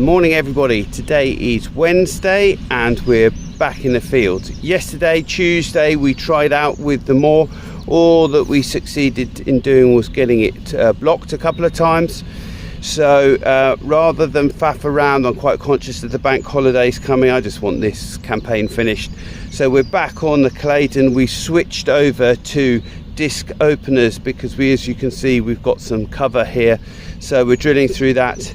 Morning everybody, today is Wednesday and we're back in the field. Yesterday, Tuesday, we tried out with the moor. All that we succeeded in doing was getting it blocked a couple of times. So rather than faff around, I'm quite conscious of the bank holidays coming. I just want this campaign finished. So we're back on the Claydon. We switched over to disc openers because as you can see, we've got some cover here. So we're drilling through that.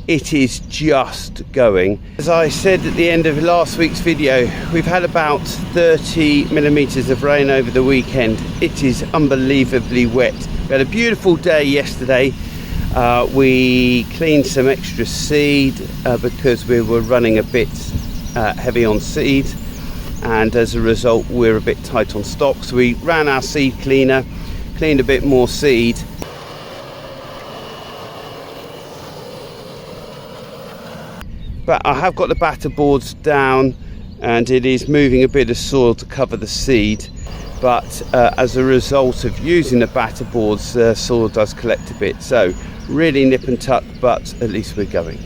It is just going. As I said at the end of last week's video, we've had about 30 millimeters of rain over the weekend. It is unbelievably wet. We had a beautiful day yesterday. We cleaned some extra seed because we were running a bit heavy on seed, and as a result we're a bit tight on stock. So we ran our seed cleaner, cleaned a bit more seed. But I have got the batter boards down and it is moving a bit of soil to cover the seed. But as a result of using the batter boards, soil does collect a bit. So really nip and tuck, but at least we're going.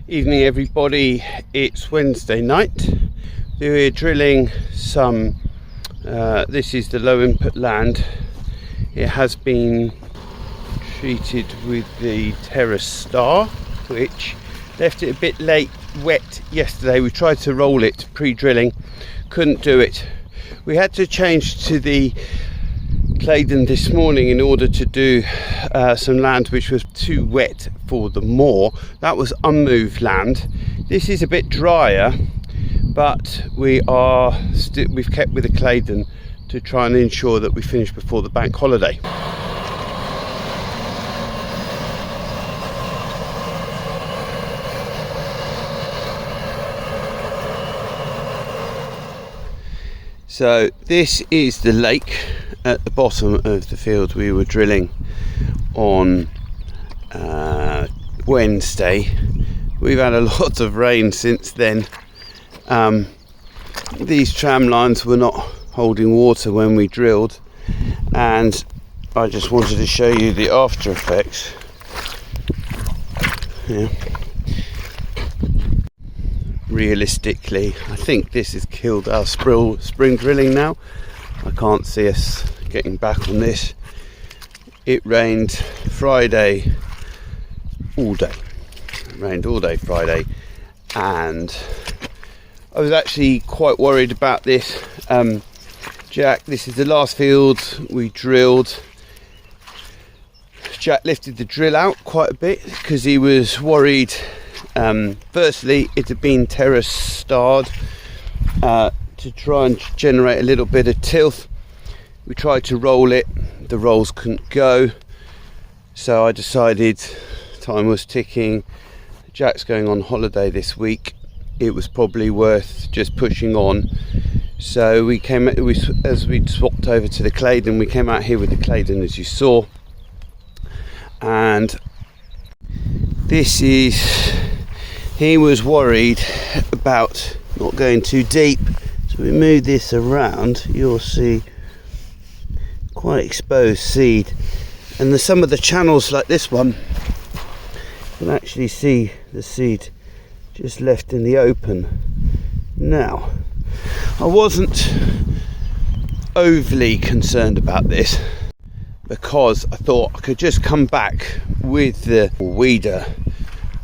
Evening everybody, it's Wednesday night. We're drilling some, this is the low input land. It has been treated with the Terrace Star, which left it a bit wet yesterday. We tried to roll it pre-drilling, couldn't do it. We had to change to the Claydon this morning in order to do some land which was too wet for the moor. That was unmoved land. This is a bit drier, but we've kept with the Claydon to try and ensure that we finish before the bank holiday. So this is the lake at the bottom of the field we were drilling on Wednesday. We've had a lot of rain since then. These tram lines were not holding water when we drilled, and I just wanted to show you the after effects. Yeah. Realistically, I think this has killed our spring drilling now. I can't see us getting back on this. It rained Friday all day. It rained all day Friday, and I was actually quite worried about this. Jack, this is the last field we drilled. Jack lifted the drill out quite a bit because he was worried. Firstly, it had been Terrace starred to try and generate a little bit of tilth. We tried to roll it, the rolls couldn't go, so I decided time was ticking. Jack's going on holiday this week. It was probably worth just pushing on. So as we swapped over to the Claydon, we came out here with the Claydon as you saw, and he was worried about not going too deep. So we move this around, you'll see quite exposed seed, and some of the channels like this one, you can actually see the seed just left in the open. Now, I wasn't overly concerned about this because I thought I could just come back with the weeder,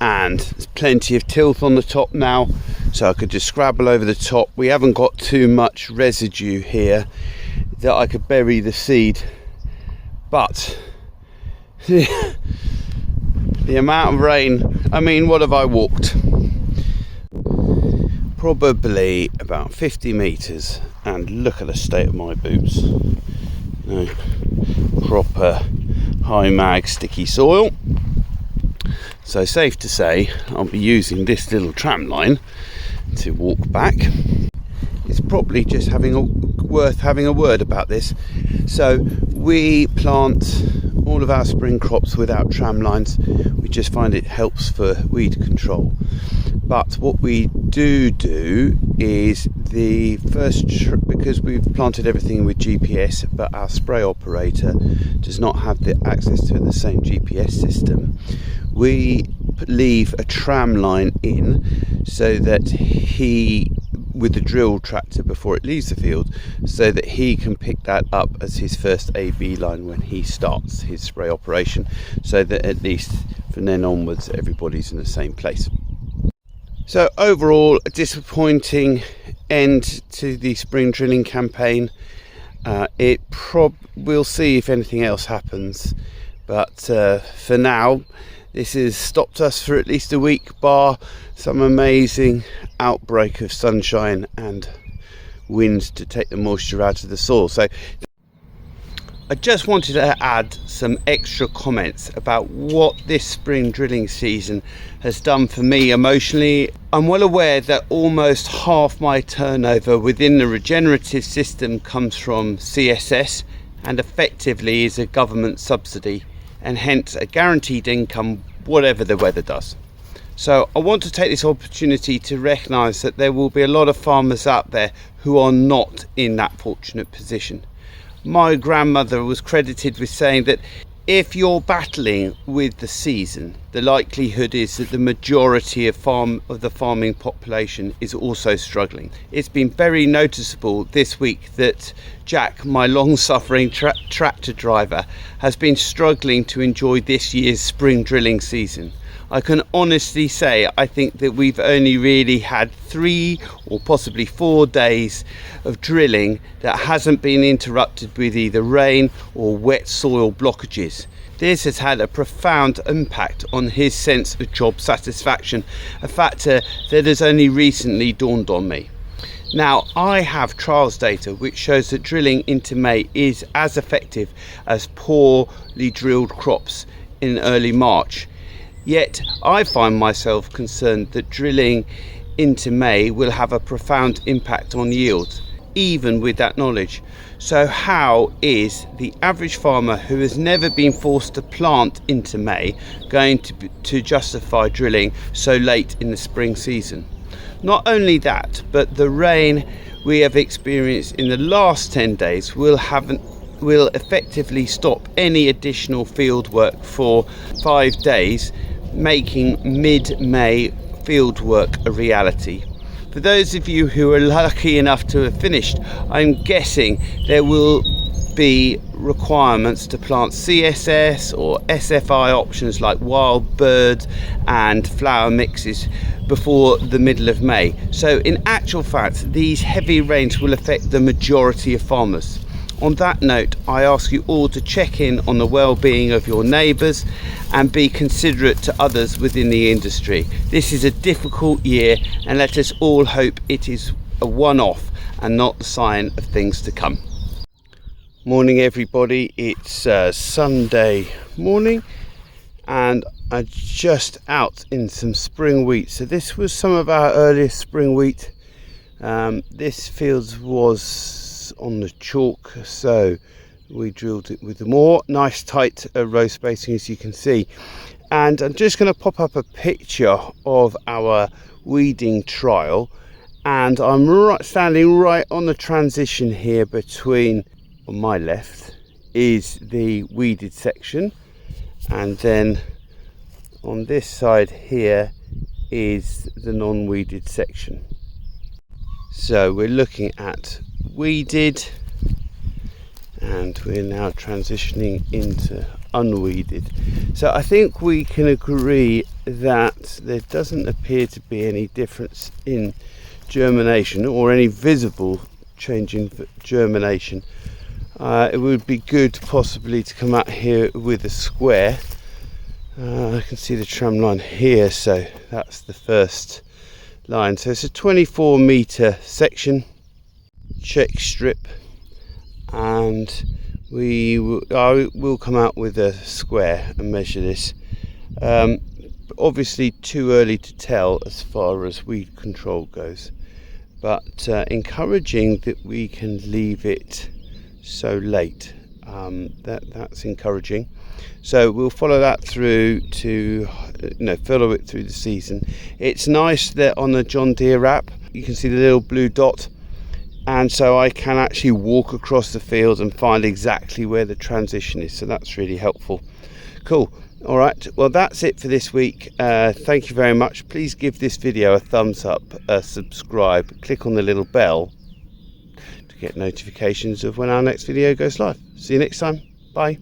and there's plenty of tilth on the top now, so I could just scrabble over the top. We haven't got too much residue here that I could bury the seed, but the amount of rain, I mean, what have I walked? Probably about 50 meters, and look at the state of my boots. You know, proper high mag sticky soil. So safe to say I'll be using this little tram line to walk back. It's probably just worth having a word about this. So we plant all of our spring crops without tram lines. We just find it helps for weed control. But what we do is because we've planted everything with GPS, but our spray operator does not have the access to the same GPS system, we leave a tram line in so that with the drill tractor before it leaves the field, so that he can pick that up as his first AB line when he starts his spray operation, so that at least from then onwards everybody's in the same place. So overall, a disappointing end to the spring drilling campaign. We'll see if anything else happens, but for now this has stopped us for at least a week, bar some amazing outbreak of sunshine and wind to take the moisture out of the soil. So I just wanted to add some extra comments about what this spring drilling season has done for me emotionally. I'm well aware that almost half my turnover within the regenerative system comes from CSS and effectively is a government subsidy, and hence a guaranteed income whatever the weather does. So I want to take this opportunity to recognise that there will be a lot of farmers out there who are not in that fortunate position. My grandmother was credited with saying that if you're battling with the season, the likelihood is that the majority of the farming population is also struggling. It's been very noticeable this week that Jack, my long-suffering tractor driver, has been struggling to enjoy this year's spring drilling season. I can honestly say I think that we've only really had 3 or possibly 4 days of drilling that hasn't been interrupted with either rain or wet soil blockages. This has had a profound impact on his sense of job satisfaction, a factor that has only recently dawned on me. Now, I have trials data which shows that drilling into May is as effective as poorly drilled crops in early March. Yet I find myself concerned that drilling into May will have a profound impact on yields, even with that knowledge. So how is the average farmer who has never been forced to plant into May going to justify drilling so late in the spring season? Not only that, but the rain we have experienced in the last 10 days will effectively stop any additional field work for 5 days, making mid-May field work a reality. For those of you who are lucky enough to have finished, I'm guessing there will be requirements to plant CSS or SFI options like wild bird and flower mixes before the middle of May. So in actual fact, these heavy rains will affect the majority of farmers. On that note, I ask you all to check in on the well-being of your neighbours and be considerate to others within the industry. This is a difficult year, and let us all hope it is a one-off and not the sign of things to come. Morning everybody, it's Sunday morning and I'm just out in some spring wheat. So this was some of our earliest spring wheat. This field was on the chalk, so we drilled it with the more nice tight row spacing, as you can see. And I'm just going to pop up a picture of our weeding trial, and I'm standing right on the transition here between, on my left is the weeded section, and then on this side here is the non-weeded section. So we're looking at weeded, and we're now transitioning into unweeded. So I think we can agree that there doesn't appear to be any difference in germination or any visible change in germination. It would be good possibly to come out here with a square. I can see the tram line here, so that's the first line. So it's a 24 metre section, check strip, and we will come out with a square and measure this. Obviously too early to tell as far as weed control goes, but encouraging that we can leave it so late. That's encouraging. So we'll follow that through to follow it through the season. It's nice that on the John Deere app you can see the little blue dot, and so I can actually walk across the field and find exactly where the transition is, so that's really helpful. Cool. All right, well, that's it for this week. Thank you very much. Please give this video a thumbs up, subscribe, click on the little bell to get notifications of when our next video goes live. See you next time. Bye.